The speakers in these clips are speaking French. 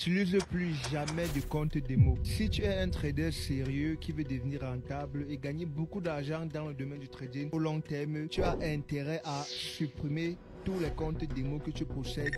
N'utilise plus jamais de compte démo. Si tu es un trader sérieux qui veut devenir rentable et gagner beaucoup d'argent dans le domaine du trading au long terme, tu as intérêt à supprimer tous les comptes démo que tu possèdes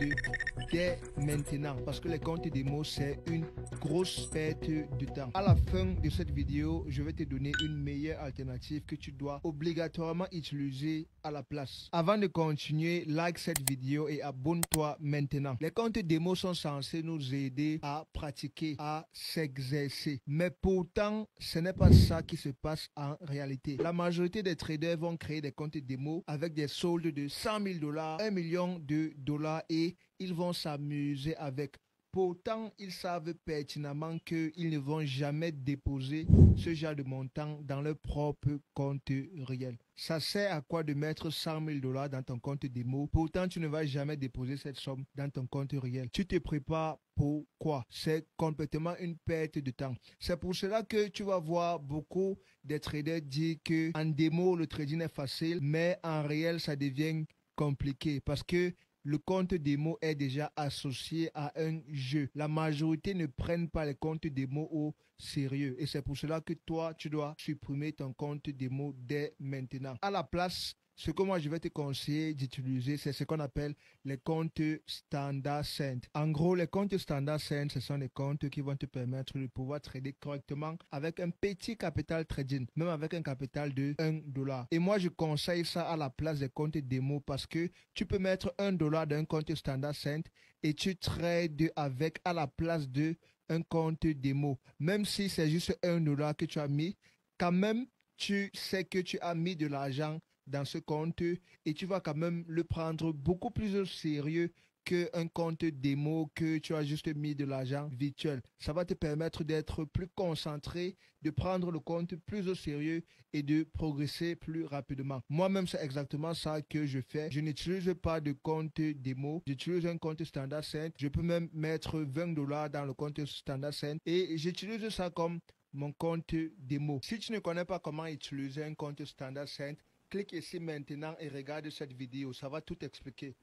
dès maintenant, parce que les comptes démo c'est une grosse perte de temps. À la fin de cette vidéo, je vais te donner une meilleure alternative que tu dois obligatoirement utiliser à la place. Avant de continuer, like cette vidéo et abonne-toi maintenant. Les comptes démo sont censés nous aider à pratiquer, à s'exercer, mais pourtant ce n'est pas ça qui se passe en réalité. La majorité des traders vont créer des comptes démo avec des soldes de 100 000 $, 1 million de dollars et ils vont s'amuser avec. Pourtant, ils savent pertinemment qu'ils ne vont jamais déposer ce genre de montant dans leur propre compte réel. Ça sert à quoi de mettre 100 000 $ dans ton compte démo? Pourtant, tu ne vas jamais déposer cette somme dans ton compte réel. Tu te prépares pour quoi? C'est complètement une perte de temps. C'est pour cela que tu vas voir beaucoup de traders dire qu'en démo, le trading est facile, mais en réel, ça devient compliqué parce que le compte démo est déjà associé à un jeu. La majorité ne prennent pas les comptes démo au sérieux. Et c'est pour cela que toi, tu dois supprimer ton compte démo dès maintenant. À la place, ce que moi je vais te conseiller d'utiliser, c'est ce qu'on appelle les comptes standard cent. En gros, les comptes standard cent, ce sont des comptes qui vont te permettre de pouvoir trader correctement avec un petit capital trading, même avec un capital de 1 $. Et moi, je conseille ça à la place des comptes démo parce que tu peux mettre 1 $ d'un compte standard cent et tu trades avec à la place de un compte démo. Même si c'est juste 1 $ que tu as mis, quand même, tu sais que tu as mis de l'argent dans ce compte et tu vas quand même le prendre beaucoup plus au sérieux qu'un compte démo que tu as juste mis de l'argent virtuel. Ça va te permettre d'être plus concentré, de prendre le compte plus au sérieux et de progresser plus rapidement. Moi-même, c'est exactement ça que je fais. Je n'utilise pas de compte démo. J'utilise un compte standard cent. Je peux même mettre 20 $ dans le compte standard cent et j'utilise ça comme mon compte démo. Si tu ne connais pas comment utiliser un compte standard cent, clique ici maintenant et regarde cette vidéo, ça va tout expliquer.